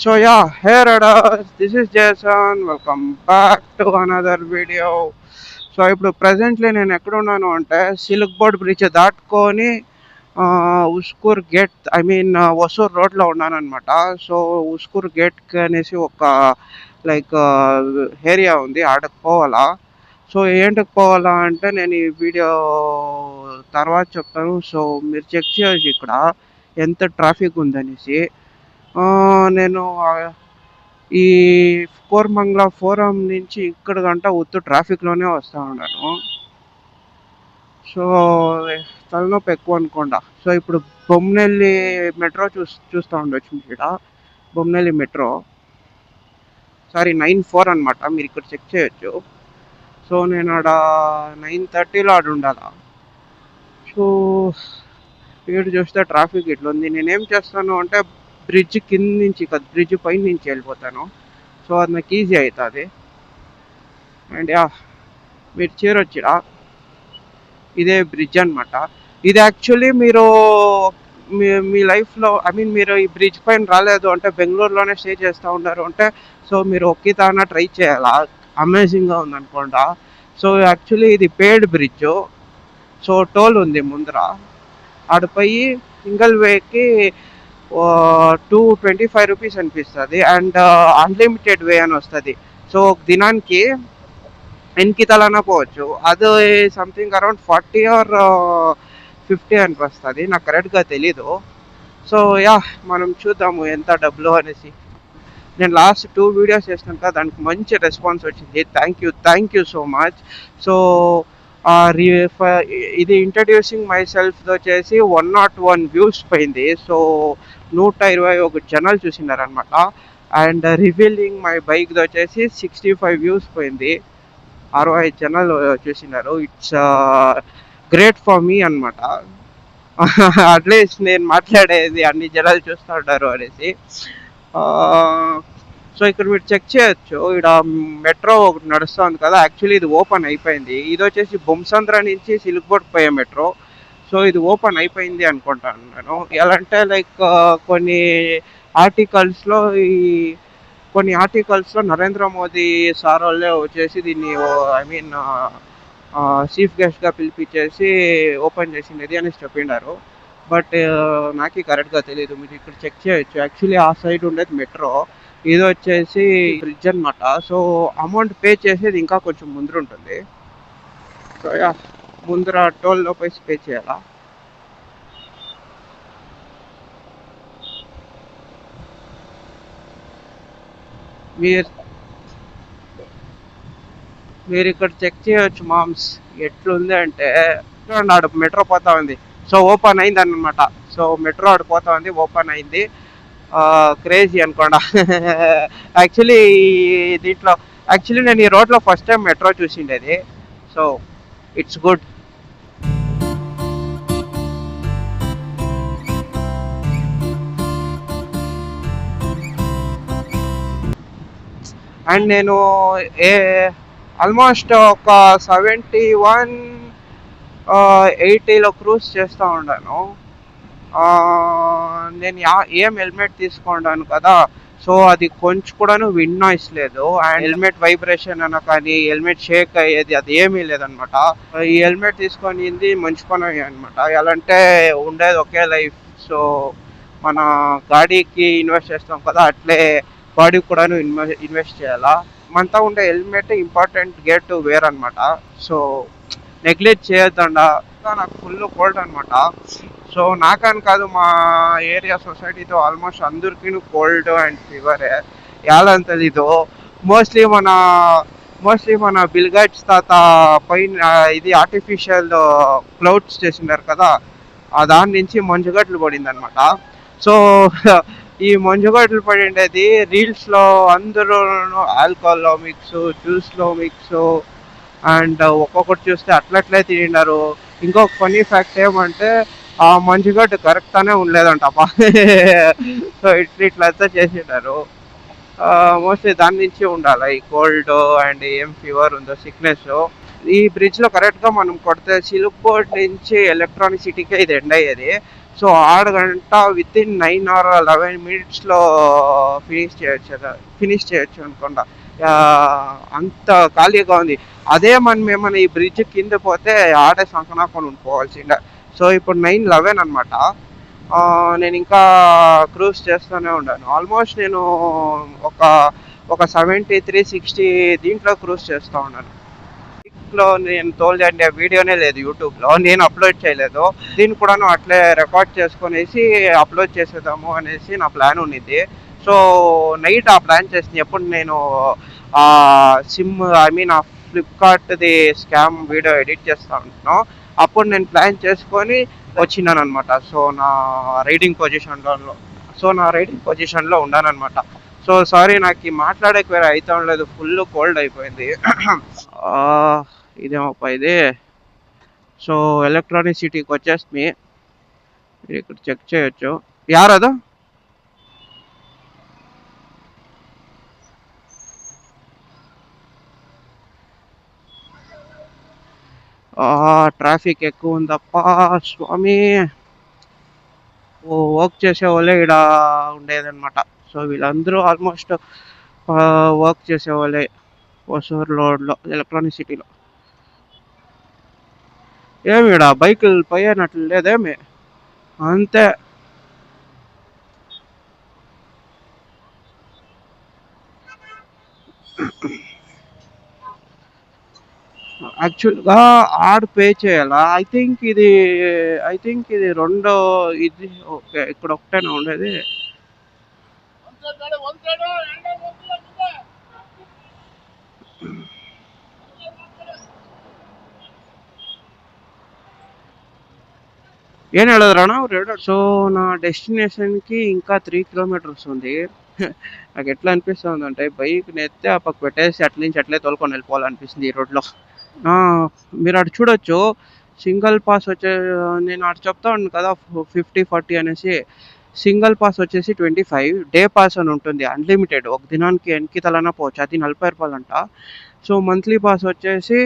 So yeah, here it is. This is Jason. Welcome back to another video. So ఇప్పుడు presently నేను ఎక్కడ ఉన్నాను అంటే సిల్క్ బోర్డ్ బ్రిడ్జ్ దాటుకొని ఉస్కూర్ గేట్ వసూర్ రోడ్లో ఉన్నాను అనమాట. సో ఉస్కూర్ గేట్ అనేసి ఒక లైక్ ఏరియా ఉంది, ఆడకు పోవాలా. సో ఏంటికి పోవాలా అంటే నేను ఈ వీడియో తర్వాత చెప్తాను. సో మీరు చెక్ చేయొచ్చు ఇక్కడ ఎంత ట్రాఫిక్ ఉందనేసి. నేను ఈ కోరమంగళ ఫోరం నుంచి ఇక్కడ గంట ఉత్తు ట్రాఫిక్లోనే వస్తూ ఉన్నాను. సో తలనొప్పి ఎక్కువ అనుకోండా. సో ఇప్పుడు బొమ్మనెల్లి మెట్రో చూస్తూ ఉండొచ్చు మీరు ఇక్కడ. బొమ్మనెల్లి మెట్రో సారీ 9-4 అనమాట, మీరు ఇక్కడ చెక్ చేయొచ్చు. సో నేను ఆడ 9:30లో ఆడ ఉండాలా. సో ఇక్కడ చూస్తే ట్రాఫిక్ ఇట్లా ఉంది. నేనేం చేస్తాను అంటే బ్రిడ్జ్ కింద నుంచి కాదు, బ్రిడ్జ్ పైన నుంచి వెళ్ళిపోతాను. సో అది నాకు ఈజీ అవుతుంది. అండ్ యా, మీరు చేరొచ్చిరా, ఇదే బ్రిడ్జ్ అనమాట. ఇది యాక్చువల్లీ మీరు మీ లైఫ్లో మీరు ఈ బ్రిడ్జ్ పైన రాలేదు అంటే, బెంగళూరులోనే స్టే చేస్తూ ఉన్నారు అంటే, సో మీరు ఒక్కతాన ట్రై చేయాలా. అమేజింగ్గా ఉందనుకోండా. సో యాక్చువల్లీ ఇది పేడ్ బ్రిడ్జ్. సో టోల్ ఉంది ముందర. ఆడిపోయి సింగిల్ వేకి 225 రూపీస్ అనిపిస్తుంది. అండ్ అన్లిమిటెడ్ వే అని వస్తుంది. సో దినానికి ఎన్నికి తలనా పోవచ్చు. అది సంథింగ్ అరౌండ్ 40 ఆర్ 50 అనిపిస్తుంది, నాకు కరెక్ట్గా తెలీదు. సో యా, మనం చూద్దాము ఎంత డబ్బులు అనేసి. నేను లాస్ట్ 2 వీడియోస్ చేసినాక దానికి మంచి రెస్పాన్స్ వచ్చింది. Thank you so much. So ఇది ఇంట్రడ్యూసింగ్ మై సెల్ఫ్ వచ్చేసి 101 వ్యూస్ పోయింది. సో 121 జనాలు చూసినారనమాట. అండ్ రివీలింగ్ మై బైక్ వచ్చేసి 65 వ్యూస్ పోయింది. 65 జనాలు చూసినారు. ఇట్స్ గ్రేట్ ఫర్ మీ అనమాట. అట్లీస్ట్ నేను మాట్లాడేది అన్ని జనాలు చూస్తూ ఉంటారు అనేసి. సో ఇక్కడ మీరు చెక్ చేయొచ్చు, ఇక్కడ మెట్రో ఒకటి నడుస్తుంది కదా. యాక్చువల్లీ ఇది ఓపెన్ అయిపోయింది. ఇది వచ్చేసి బొమ్సంద్ర నుంచి సిల్క్ బోర్డ్ పోయే మెట్రో. సో ఇది ఓపెన్ అయిపోయింది అనుకుంటాను నేను. ఎలా అంటే లైక్ కొన్ని ఆర్టికల్స్లో నరేంద్ర మోదీ సార్ వాళ్ళే వచ్చేసి దీన్ని చీఫ్ గెస్ట్గా పిలిపించేసి ఓపెన్ చేసినది అని చెప్పిండారు. బట్ నాకు కరెక్ట్గా తెలియదు. మీరు ఇక్కడ చెక్ చేయొచ్చు. యాక్చువల్లీ ఆ సైడ్ ఉండేది మెట్రో, ఇది వచ్చేసి బ్రిడ్జ్ అనమాట. సో అమౌంట్ పే చేసేది ఇంకా కొంచెం ముందర ఉంటుంది. సో యా, ముందర టోల్లో పోయి పే చేయాలా. మీరు ఇక్కడ చెక్ చేయొచ్చు మామ్స్, ఎట్లుంది అంటే చూడండి, ఆడ మెట్రో పోతా ఉంది. సో ఓపెన్ అయింది అనమాట. సో మెట్రో ఆడ పోతా ఉంది, ఓపెన్ అయింది. క్రేజీ అనుకోండా. యాక్చువల్లీ నేను ఈ రోడ్లో ఫస్ట్ టైం మెట్రో చూసిండేది. So it's good. అండ్ నేను ఆల్మోస్ట్ ఒక 71-80లో క్రూజ్ చేస్తూ ఉన్నాను. నేను ఏం హెల్మెట్ తీసుకున్నాను కదా. సో అది కొంచెం కూడాను విండ్ నాయిస్ లేదు. అండ్ హెల్మెట్ వైబ్రేషన్ అన్న కానీ హెల్మెట్ షేక్ అయ్యేది అది ఏమీ లేదనమాట. ఈ హెల్మెట్ తీసుకొని మంచి పని అనమాట. ఎలా అంటే ఉండేది ఒకే లైఫ్. సో మన గాడీకి ఇన్వెస్ట్ చేస్తాం కదా, అట్లే బాడీకి కూడాను ఇన్వెస్ట్ చేయాలా. మనతో ఉండే helmet important get to wear అనమాట. సో నెగ్లెక్ట్ చేయొద్దండా. నాకు ఫుల్ కోల్డ్ అనమాట. సో నాకని కాదు, మా ఏరియా సొసైటీతో ఆల్మోస్ట్ అందరికీ కోల్డ్ అండ్ ఫీవర్. ఎలా తెలీదు. మోస్ట్లీ మన బిల్ గేట్స్ తాత పైన ఇది ఆర్టిఫిషియల్ క్లౌడ్స్ చేసినారు కదా, దాని నుంచి మంచుగడ్డలు పడింది అనమాట. సో ఈ మంచుగడ్డలు పడిండేది రీల్స్లో అందరూ ఆల్కహాల్లో మిక్స్, జ్యూస్లో మిక్స్, అండ్ ఒక్కొక్కటి చూస్తే అట్లట్లే తిన్నారు. ఇంకొక ఫన్నీ ఫ్యాక్ట్ ఏమంటే ఆ మంచుగడ్డ కరెక్ట్గానే ఉండలేదంట. సో ఇట్లంతా చేసినారు. మోస్ట్లీ దాని నుంచి ఉండాలి ఈ కోల్డ్ అండ్ ఏం ఫీవర్ ఉందో, సిక్నెస్. ఈ బ్రిడ్జ్లో కరెక్ట్గా మనం కొడితే సిల్క్ బోర్డ్ నుంచి ఎలక్ట్రానిక్ సిటీకే ఇది ఎండ్ అయ్యేది. సో ఆడగంట within 9 or 11 minutes finish చేయొచ్చు అనుకుంటా. అంత ఖాళీగా ఉంది. అదే మనం ఏమైనా ఈ బ్రిడ్జ్ కింద పోతే ఆడే సంకనాకొని ఉండిపోవాల్సిందే. సో ఇప్పుడు 9:11 అనమాట. నేను ఇంకా క్రూజ్ చేస్తూనే ఉన్నాను. ఆల్మోస్ట్ నేను ఒక ఒక 73-60 దీంట్లో క్రూజ్ చేస్తూ ఉన్నాను. లో నేను తోలుదండి వీడియోనే లేదు యూట్యూబ్లో, నేను అప్లోడ్ చేయలేదు. దీన్ని కూడాను అట్లే రికార్డ్ చేసుకునేసి అప్లోడ్ చేసేద్దాము అనేసి నా ప్లాన్ ఉన్నింది. సో నైట్ ఆ ప్లాన్ చేసింది ఎప్పుడు నేను ఆ ఫ్లిప్కార్ట్ది స్కామ్ వీడియో ఎడిట్ చేస్తా ఉంటున్నాను, అప్పుడు నేను ప్లాన్ చేసుకొని వచ్చినాను అనమాట. నా రైడింగ్ పొజిషన్లో ఉన్నానమాట. సో సారీ, నాకు ఈ మాట్లాడేకి వేరే అవుతా ఉండలేదు, ఫుల్ కోల్డ్ అయిపోయింది. ఆ, ఇదేమప్ప ఇది. సో ఎలక్ట్రానిక్ సిటీకి వచ్చేస్తుంది, మీరు ఇక్కడ చెక్ చేయొచ్చు. యారదు ట్రాఫిక్ ఎక్కువ ఉందప్ప స్వామి. వర్క్ చేసే వాళ్ళే ఇక్కడ ఉండేదన్నమాట. సో వీళ్ళందరూ ఆల్మోస్ట్ వర్క్ చేసే వాళ్ళే ఒసూరు రోడ్లో ఎలక్ట్రానిక్ సిటీలో. ఏమి ఇక్కడ బైకులు పోయేనట్లు లేదేమి, అంతే. యాక్చువల్గా ఆడ్ పే చేయాలా? ఐ థింక్ ఇది రెండో. ఇది ఓకే, ఇక్కడ ఒకటేనా ఉండేది? ಏನು ಹೇಳಿದ್ರಣ ಅವ್ರು? సో నా డెస్టినేషన్కి ఇంకా 3 kilometers ఉంది. నాకు ఎట్లా అనిపిస్తుంది అంటే బైక్ నెత్తే ఆ పక్క పెట్టేసి అట్ల నుంచి అట్లే తోలుకొని వెళ్ళిపోవాలనిపిస్తుంది ఈ రోడ్లో. మీరు అటు చూడొచ్చు, సింగిల్ పాస్ వచ్చే, నేను అటు చెప్తా ఉన్నాను కదా 50-40 అనేసి. సింగిల్ పాస్ వచ్చేసి 25, డే పాస్ అని ఉంటుంది అన్లిమిటెడ్, ఒక దినానికి ఎన్నికి తలనా పోవచ్చు, అది 40 రూపాయలంట. సో మంత్లీ పాస్ వచ్చేసి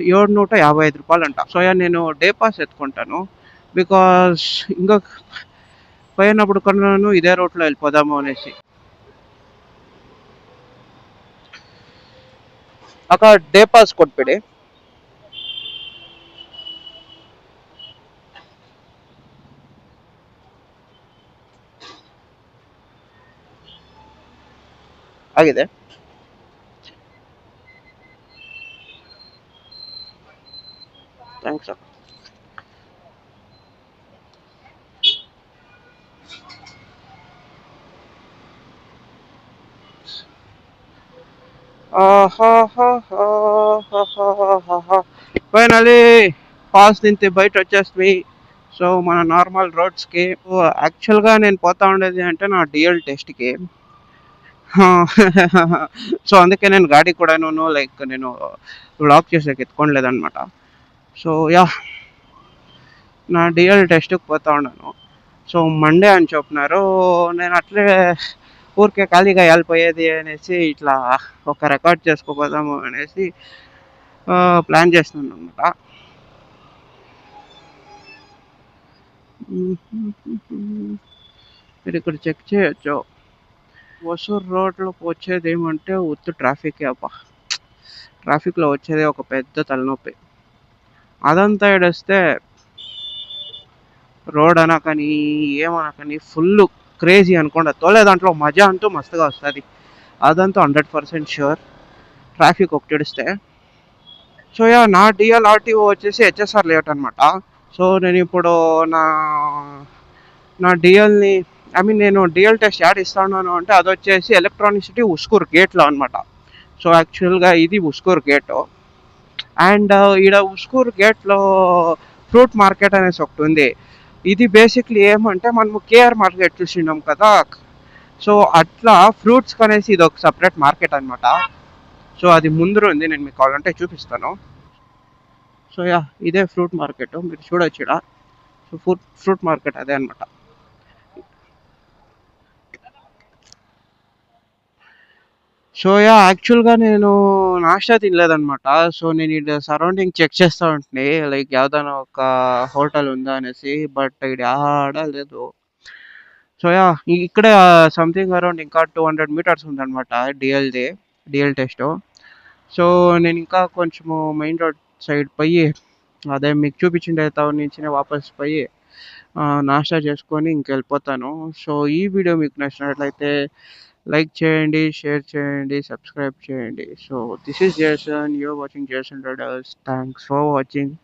755 రూపాయలంట. సో నేను డే పాస్ ఎత్తుకుంటాను, బికాస్ ఇంకా పోయినప్పుడు కొన్నాను ఇదే రోడ్లో వెళ్ళిపోదాము అనేసి. ಅಕ್ಕ ಡೇ ಪಾಸ್ ಕೊಟ್ಬಿಡಿ. ಆಗಿದೆ. ಥ್ಯಾಂಕ್ಸ್ ಅಕ್ಕ. ఫైనలీ పాస్ దింతే బయట వచ్చేస్తుంది. సో మన నార్మల్ రోడ్స్కి. యాక్చువల్గా నేను పోతా ఉండేది అంటే నా డిఎల్ టెస్ట్కి. సో అందుకే నేను గాడి కూడాను లైక్ నేను బ్లాక్ చేసేకి ఎత్తుకోలేదన్నమాట. సో యా, నా డిఎల్ టెస్ట్కి పోతా ఉన్నాను. సో మండే అని చెప్పినారు, నేను అట్లే ఊరికే ఖాళీగా వెళ్ళిపోయేది అనేసి ఇట్లా ఒక రికార్డ్ చేసుకోపోదాము అనేసి ప్లాన్ చేస్తున్నాను అనమాట. మీరు ఇక్కడ చెక్ చేయొచ్చు, ఒసూరు రోడ్లో వచ్చేది ఏమంటే ఉత్తు ట్రాఫిక్ అబ్బా. ట్రాఫిక్లో వచ్చేది ఒక పెద్ద తలనొప్పి. అదంతా ఏడొస్తే రోడ్ అనకని ఏమనకని ఫుల్ క్రేజీ అనుకోండి, తోలే దాంట్లో మజా అంటూ మస్తుగా వస్తుంది, అదంతా 100% ష్యూర్. ట్రాఫిక్ ఒకటి ఏడిస్తే. సో యా, నా డిఎల్ ఆర్టీఓ వచ్చేసి హెచ్ఎస్ఆర్ లేఅవుట్ అనమాట. సో నేను ఇప్పుడు నా డిఎల్ని నేను డిఎల్ టెస్ట్ యాడ్ ఇస్తాను అంటే అది వచ్చేసి ఎలక్ట్రానిక్ సిటీ ఉస్కూర్ గేట్లో అనమాట. సో యాక్చువల్గా ఇది ఉస్కూర్ గేటు. అండ్ ఈడ ఉస్కూర్ గేట్లో ఫ్రూట్ మార్కెట్ అనేసి ఒకటి ఉంది. ఇది బేసిక్లీ ఏమంటే మనము కేఆర్ మార్కెట్ చూసినాం కదా, సో అట్లా ఫ్రూట్స్కి అనేసి ఇది ఒక సపరేట్ మార్కెట్ అనమాట. సో అది ముందర ఉంది, నేను మీకు కావాలంటే చూపిస్తాను. సో యా, ఇదే ఫ్రూట్ మార్కెట్, మీరు చూడొచ్చు ఇక్కడ. సో ఫ్రూట్ మార్కెట్ అదే అనమాట. సో యాక్చువల్గా నేను నాష్టా తినలేదనమాట. సో నేను ఈడ సరౌండింగ్ చెక్ చేస్తా ఉంటిని. లైక్ యావదన్నా ఒక హోటల్ ఉందా అనేసి. బట్ ఈడ ఆడ లేదు. సో ఇక్కడే సంథింగ్ అరౌండ్ ఇంకా 200 మీటర్స్ ఉందనమాట డిఎల్ టెస్ట్. సో నేను ఇంకా కొంచెము మెయిన్ రోడ్ సైడ్ పోయి అదే మీకు చూపించిండే టౌన్ నుంచి వాపస్ పోయి నాష్టా చేసుకొని ఇంకెళ్ళిపోతాను. సో ఈ వీడియో మీకు నచ్చినట్లయితే లైక్ చేయండి, షేర్ చేయండి, సబ్స్క్రైబ్ చేయండి. So this is Jason, you're watching Jason రెడల్స్. Thanks for watching.